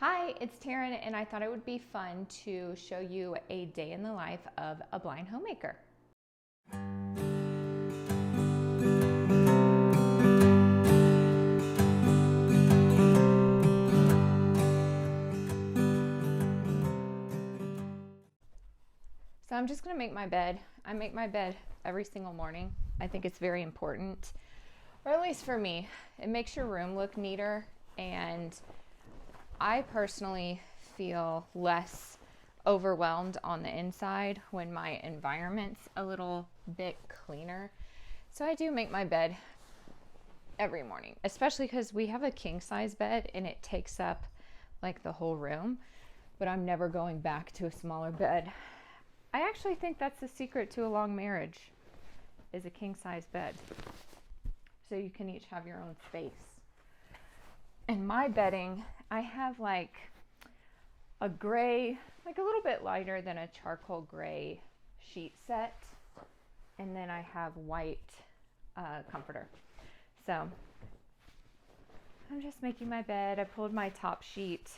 Hi, it's Taryn, and I thought it would be fun to show you a day in the life of a blind homemaker. So I'm just going to make my bed. I make my bed every single morning. I think it's very important, or at least for me. It makes your room look neater, and I personally feel less overwhelmed on the inside when my environment's a little bit cleaner. So I do make my bed every morning, especially because we have a king size bed and it takes up like the whole room, but I'm never going back to a smaller bed. I actually think that's the secret to a long marriage, is a king size bed, so you can each have your own space. And my bedding, I have like a gray, like a little bit lighter than a charcoal gray sheet set, and then I have white comforter. So I'm just making my bed. I pulled my top sheet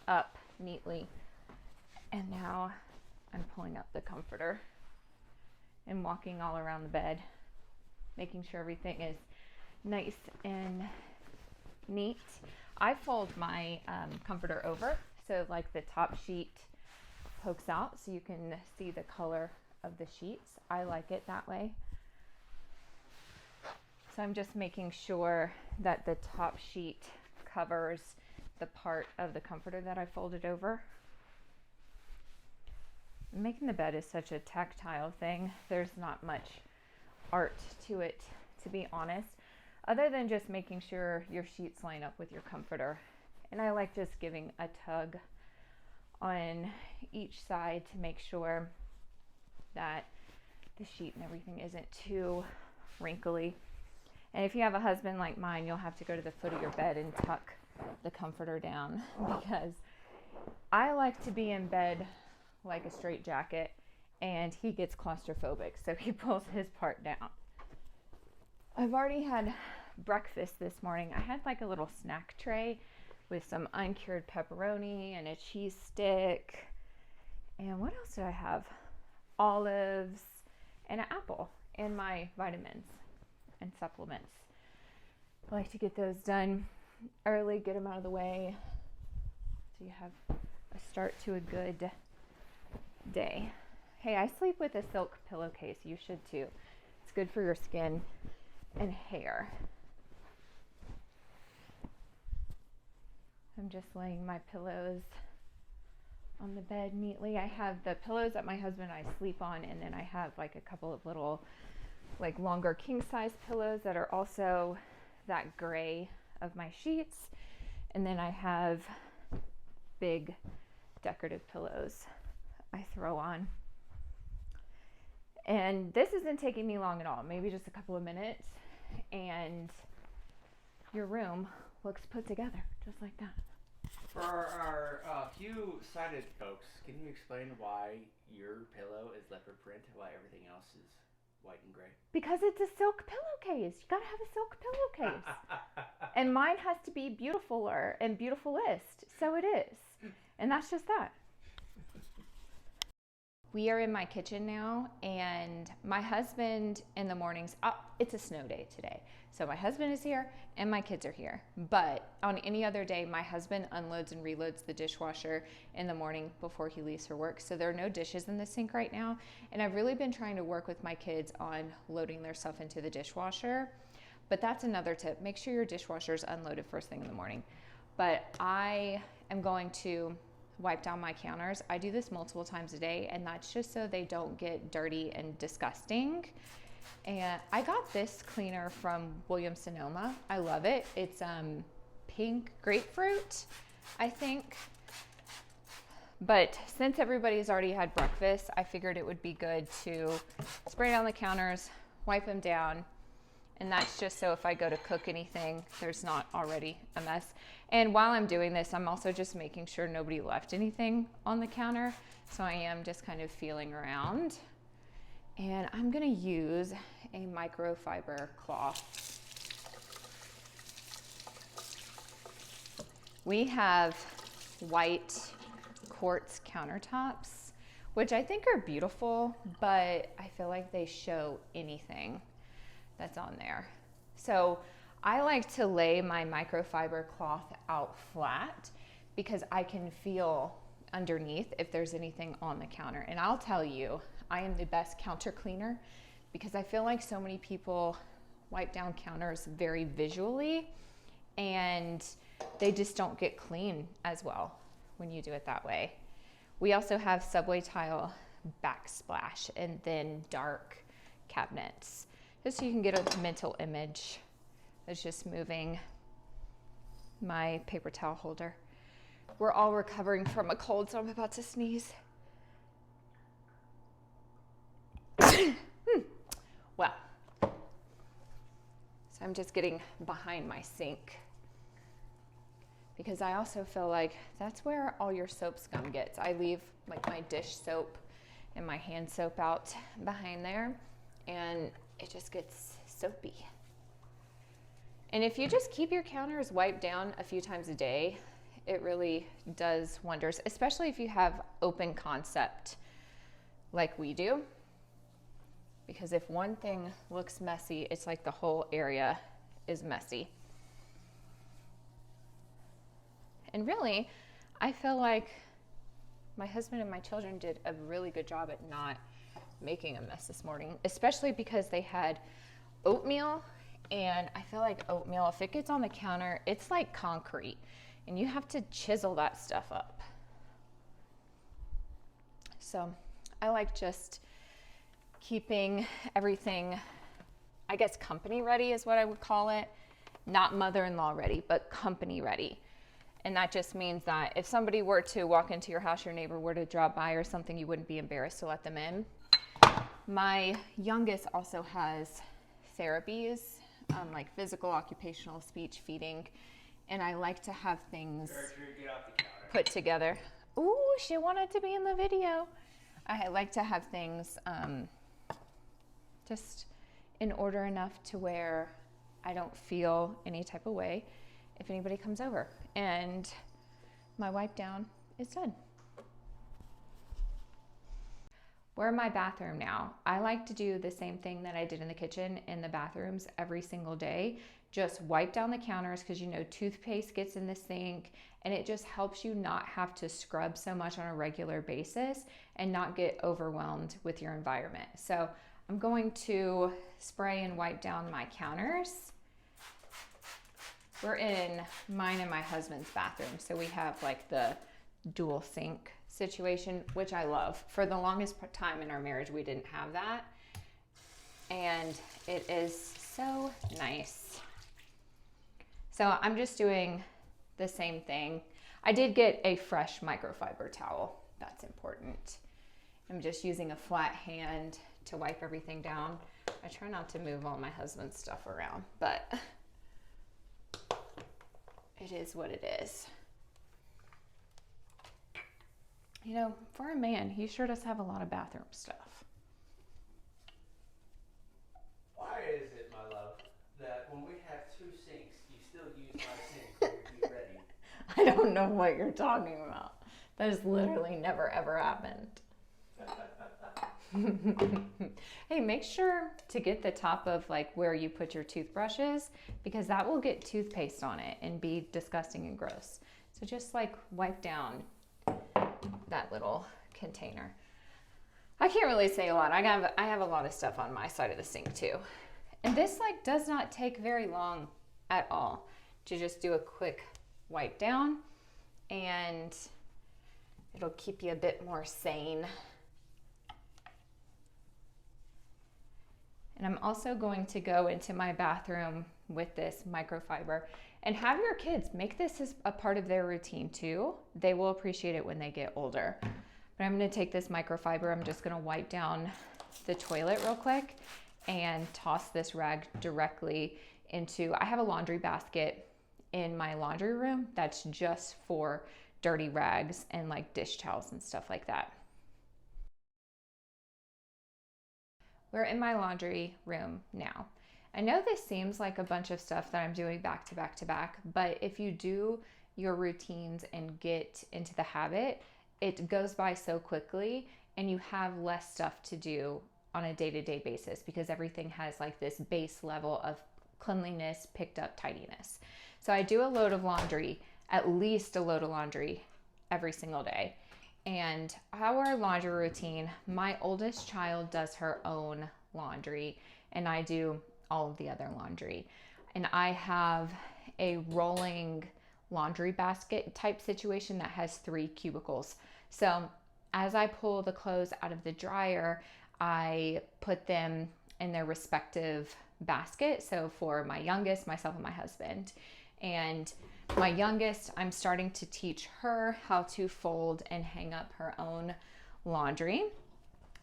up neatly, and now I'm pulling up the comforter and walking all around the bed, making sure everything is nice and neat. I fold my comforter over so like the top sheet pokes out so you can see the color of the sheets. I like it that way. So I'm just making sure that the top sheet covers the part of the comforter that I folded over. Making the bed is such a tactile thing. There's not much art to it, to be honest, other than just making sure your sheets line up with your comforter. And I like just giving a tug on each side to make sure that the sheet and everything isn't too wrinkly. And if you have a husband like mine, you'll have to go to the foot of your bed and tuck the comforter down, because I like to be in bed like a straight jacket, and he gets claustrophobic, so he pulls his part down. I've already had breakfast this morning. I had like a little snack tray with some uncured pepperoni and a cheese stick. And what else did I have? Olives and an apple and my vitamins and supplements. I like to get those done early, get them out of the way, so you have a start to a good day. Hey, I sleep with a silk pillowcase. You should too. It's good for your skin and hair. I'm just laying my pillows on the bed neatly. I have the pillows that my husband and I sleep on, and then I have like a couple of little like longer king size pillows that are also that gray of my sheets, and then I have big decorative pillows I throw on. And this isn't taking me long at all, maybe just a couple of minutes, and your room looks put together just like that. For our few sighted folks, can you explain why your pillow is leopard print while everything else is white and gray? Because it's a silk pillowcase. You gotta have a silk pillowcase. And mine has to be beautifuler and beautifulest, so it is. And that's just that. We are in my kitchen now, and my husband in the mornings, it's a snow day today. So my husband is here and my kids are here. But on any other day, my husband unloads and reloads the dishwasher in the morning before he leaves for work. So there are no dishes in the sink right now. And I've really been trying to work with my kids on loading their stuff into the dishwasher. But that's another tip. Make sure your dishwasher is unloaded first thing in the morning. But I am going to wipe down my counters. I do this multiple times a day, and that's just so they don't get dirty and disgusting. And I got this cleaner from Williams-Sonoma. I love it. It's pink grapefruit, I think. But since everybody's already had breakfast, I figured it would be good to spray down the counters, wipe them down, and that's just so if I go to cook anything, there's not already a mess. And while I'm doing this, I'm also just making sure nobody left anything on the counter. So I am just kind of feeling around. And I'm gonna use a microfiber cloth. We have white quartz countertops, which I think are beautiful, but I feel like they show anything that's on there. So I like to lay my microfiber cloth out flat because I can feel underneath if there's anything on the counter. And I'll tell you, I am the best counter cleaner because I feel like so many people wipe down counters very visually and they just don't get clean as well when you do it that way. We also have subway tile backsplash and then dark cabinets, just so you can get a mental image. It's just moving my paper towel holder. We're all recovering from a cold, so I'm about to sneeze. Well, so I'm just getting behind my sink because I also feel like that's where all your soap scum gets. I leave like my dish soap and my hand soap out behind there and it just gets soapy. And if you just keep your counters wiped down a few times a day, it really does wonders, especially if you have open concept like we do. Because if one thing looks messy, it's like the whole area is messy. And really, I feel like my husband and my children did a really good job at not making a mess this morning, especially because they had oatmeal. And I feel like oatmeal, if it gets on the counter, it's like concrete. And you have to chisel that stuff up. So I like just keeping everything, I guess company ready is what I would call it. Not mother-in-law ready, but company ready. And that just means that if somebody were to walk into your house, your neighbor were to drop by or something, you wouldn't be embarrassed to let them in. My youngest also has therapies, like physical, occupational, speech, feeding. And I like to have things put together. Ooh, she wanted to be in the video. I like to have things just in order enough to where I don't feel any type of way if anybody comes over. And my wipe down is done. We're in my bathroom now. I like to do the same thing that I did in the kitchen in the bathrooms every single day. Just wipe down the counters because you know toothpaste gets in the sink and it just helps you not have to scrub so much on a regular basis and not get overwhelmed with your environment. So I'm going to spray and wipe down my counters. We're in mine and my husband's bathroom, so we have like the dual sink situation, which I love. For the longest time in our marriage, we didn't have that, and it is so nice. So I'm just doing the same thing. I did get a fresh microfiber towel. That's important. I'm just using a flat hand to wipe everything down. I try not to move all my husband's stuff around, but it is what it is. You know, for a man, he sure does have a lot of bathroom stuff. Why is it, my love, that when we have two sinks, you still use my sink when you're ready? I don't know what you're talking about. That has literally never ever happened. Hey, make sure to get the top of like where you put your toothbrushes because that will get toothpaste on it and be disgusting and gross. So just like wipe down that little container. I can't really say a lot. I have a lot of stuff on my side of the sink too. And this like does not take very long at all to just do a quick wipe down and it'll keep you a bit more sane. And I'm also going to go into my bathroom with this microfiber and have your kids make this as a part of their routine too. They will appreciate it when they get older. But I'm gonna take this microfiber, I'm just gonna wipe down the toilet real quick and toss this rag directly into, I have a laundry basket in my laundry room that's just for dirty rags and like dish towels and stuff like that. We're in my laundry room now. I know this seems like a bunch of stuff that I'm doing back to back to back, but if you do your routines and get into the habit, it goes by so quickly and you have less stuff to do on a day-to-day basis because everything has like this base level of cleanliness, picked up tidiness. So I do a load of laundry, at least a load of laundry every single day. And our laundry routine, my oldest child does her own laundry and I do all of the other laundry. And I have a rolling laundry basket type situation that has 3 cubicles. So as I pull the clothes out of the dryer, I put them in their respective basket. So for my youngest, myself and my husband. And my youngest, I'm starting to teach her how to fold and hang up her own laundry.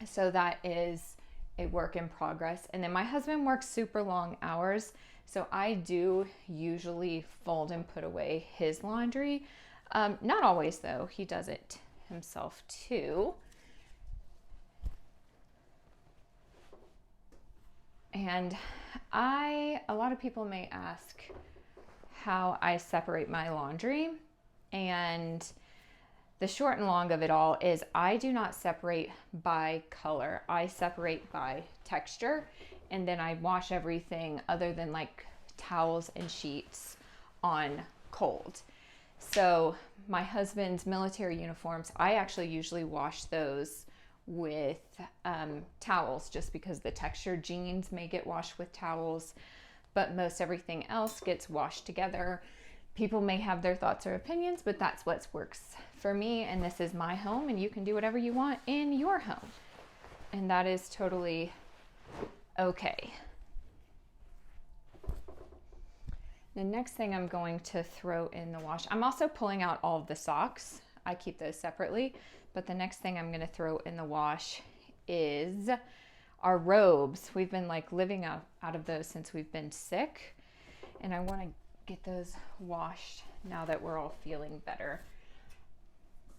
So that is a work in progress. And then my husband works super long hours. So I do usually fold and put away his laundry. Not always though, he does it himself too. And a lot of people may ask how I separate my laundry. And the short and long of it all is I do not separate by color. I separate by texture. And then I wash everything other than like towels and sheets on cold. So my husband's military uniforms, I actually usually wash those with towels just because the textured jeans may get washed with towels, but most everything else gets washed together. People may have their thoughts or opinions, but that's what works for me. And this is my home and you can do whatever you want in your home. And that is totally okay. The next thing I'm going to throw in the wash, I'm also pulling out all of the socks. I keep those separately, but the next thing I'm going to throw in the wash is our robes. We've been like living out of those since we've been sick, and I want to get those washed now that we're all feeling better.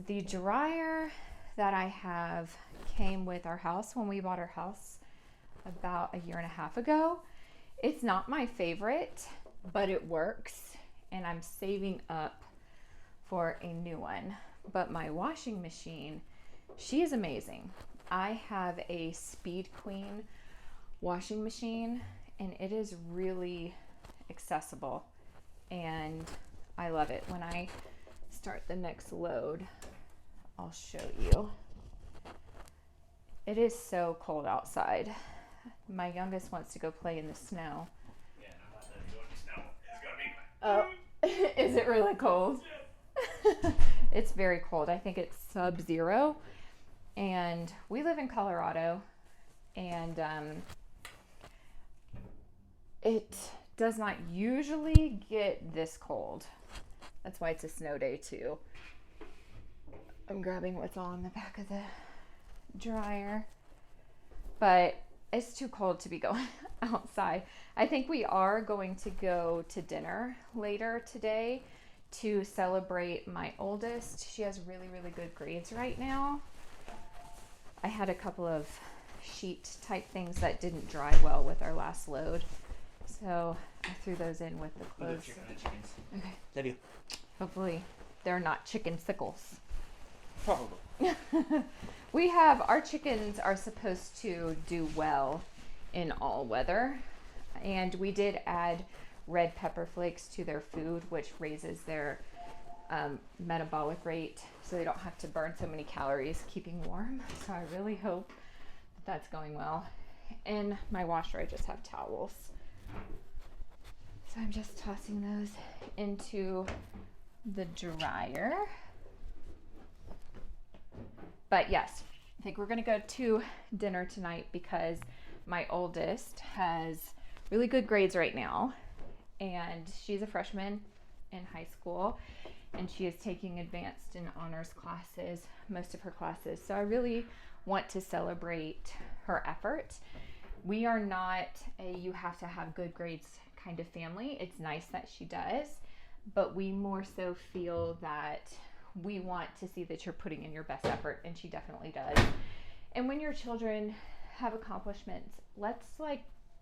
The dryer that I have came with our house when we bought our house about a year and a half ago. It's not my favorite, but it works, and I'm saving up for a new one. But my washing machine, she is amazing. I have a Speed Queen washing machine, and it is really accessible, and I love it. When I start the next load, I'll show you. It is so cold outside. My youngest wants to go play in the snow. Yeah, I'm not letting you go in the snow. It's gonna be Oh, is it really cold? It's very cold. I think it's sub-zero. And we live in Colorado, and it does not usually get this cold. That's why it's a snow day too. I'm grabbing what's all in the back of the dryer. But it's too cold to be going outside. I think we are going to go to dinner later today to celebrate my oldest. She has really, really good grades right now. I had a couple of sheet type things that didn't dry well with our last load. So I threw those in with the clothes. Chickens. Okay. Love you. Hopefully they're not chicken sickles. Probably. Our chickens are supposed to do well in all weather. And we did add red pepper flakes to their food, which raises their metabolic rate so they don't have to burn so many calories keeping warm. So I really hope that's going well. In my washer, I just have towels. So I'm just tossing those into the dryer. But yes, I think we're going to go to dinner tonight because my oldest has really good grades right now. And she's a freshman in high school, and she is taking advanced and honors classes, most of her classes. So I really want to celebrate her effort. We are not a you have to have good grades kind of family. It's nice that she does, but we more so feel that we want to see that you're putting in your best effort, and she definitely does. And when your children have accomplishments, let's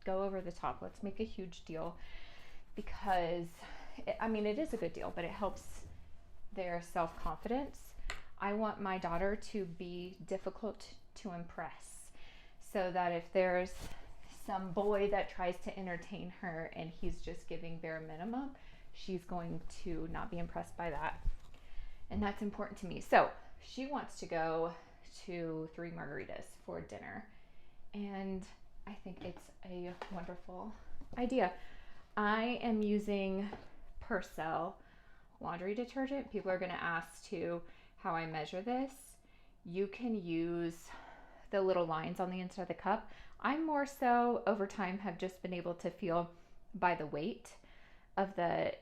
go over the top. Let's make a huge deal, because it is a good deal, but it helps their self-confidence. I want my daughter to be difficult to impress, so that if there's some boy that tries to entertain her and he's just giving bare minimum, she's going to not be impressed by that. And that's important to me. So she wants to go to 3 margaritas for dinner. And I think it's a wonderful idea. I am using Purcell laundry detergent. People are going to ask too how I measure this. You can use the little lines on the inside of the cup. I more so over time have just been able to feel by the weight of the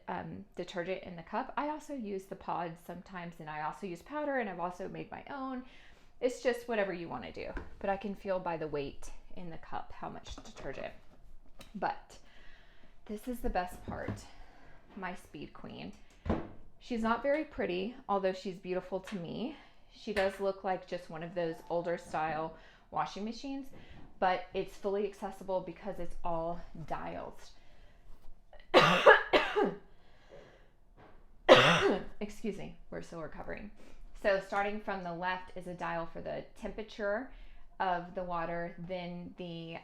detergent in the cup. I also use the pods sometimes, and I also use powder, and I've also made my own. It's just whatever you want to do, but I can feel by the weight in the cup how much detergent. But this is the best part. My Speed Queen. She's not very pretty, although she's beautiful to me. She does look like just one of those older style washing machines, but it's fully accessible because it's all dials. Excuse me, we're still recovering. So starting from the left is a dial for the temperature of the water, then the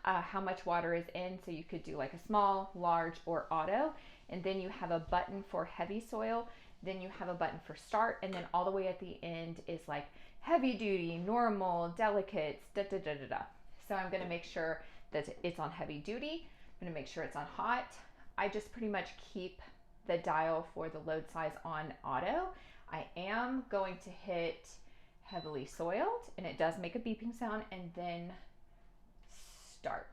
how much water is in, so you could do like a small, large, or auto, and then you have a button for heavy soil, then you have a button for start, and then all the way at the end is like heavy duty, normal, delicates, da da da da da. So I'm going to make sure that it's on heavy duty. I'm going to make sure it's on hot. I just pretty much keep the dial for the load size on auto. I am going to hit heavily soiled, and it does make a beeping sound, and then start.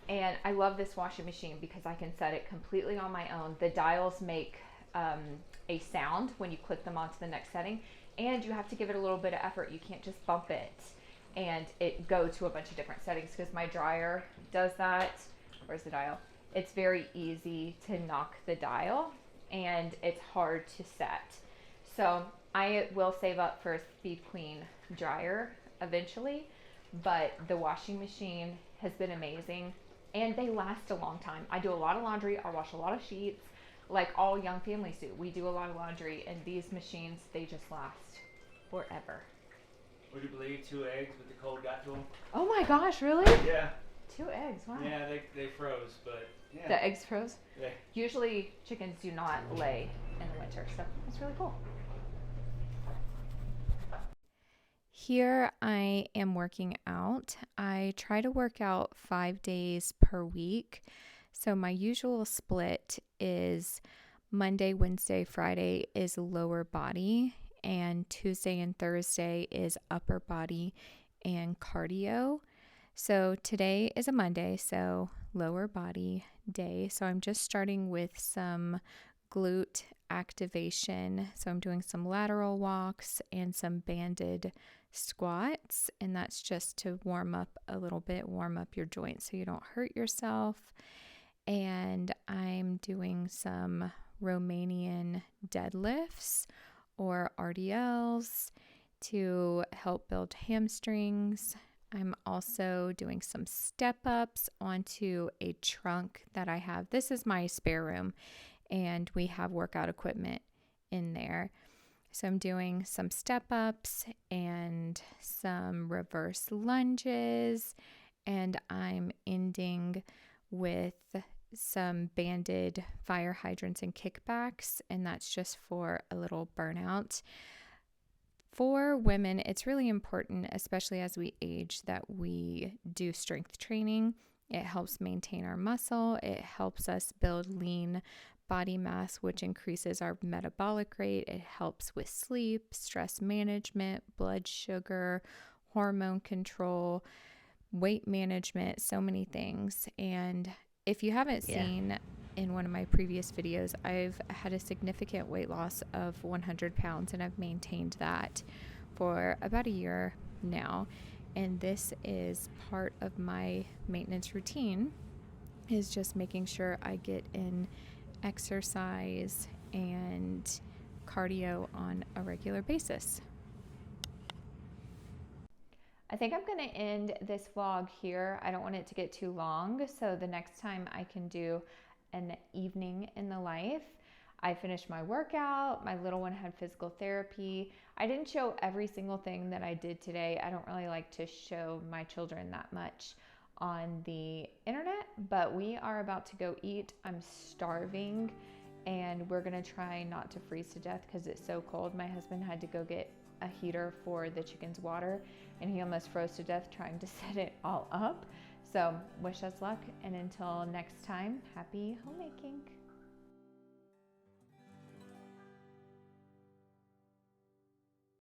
And I love this washing machine because I can set it completely on my own. The dials make a sound when you click them onto the next setting, and you have to give it a little bit of effort. You can't just bump it and it go to a bunch of different settings, because my dryer does that. Where's the dial? It's very easy to knock the dial, and it's hard to set. So I will save up for a Speed Queen dryer eventually, but the washing machine has been amazing, and they last a long time. I do a lot of laundry. I wash a lot of sheets, like all young families do. We do a lot of laundry, and these machines, they just last forever. Would you believe 2 eggs with the cold got to them? Oh my gosh, really? Yeah. 2 eggs, wow. Yeah, they froze, but yeah. The eggs froze? Yeah. Usually chickens do not lay in the winter, so that's really cool. Here I am working out. I try to work out 5 days per week. So my usual split is Monday, Wednesday, Friday is lower body, and Tuesday and Thursday is upper body and cardio. So today is a Monday, so lower body day. So I'm just starting with some glute activation. So I'm doing some lateral walks and some banded squats, and that's just to warm up a little bit, warm up your joints so you don't hurt yourself. And I'm doing some Romanian deadlifts or RDLs to help build hamstrings. I'm also doing some step ups onto a trunk that I have. This is my spare room, and we have workout equipment in there. So I'm doing some step ups and some reverse lunges, and I'm ending with some banded fire hydrants and kickbacks, and that's just for a little burnout. For women, it's really important, especially as we age, that we do strength training. It helps maintain our muscle. It helps us build lean body mass, which increases our metabolic rate. It helps with sleep, stress management, blood sugar, hormone control, weight management, so many things. And if you haven't seen in one of my previous videos, I've had a significant weight loss of 100 pounds, and I've maintained that for about a year now. And this is part of my maintenance routine, is just making sure I get in exercise and cardio on a regular basis. I think I'm going to end this vlog here. I don't want it to get too long, so the next time I can do an evening in the life. I finished my workout. My little one had physical therapy. I didn't show every single thing that I did today. I don't really like to show my children that much on the internet, but we are about to go eat. I'm starving, and we're gonna try not to freeze to death because it's so cold. My husband had to go get a heater for the chicken's water, and he almost froze to death trying to set it all up. So wish us luck, and until next time, happy homemaking.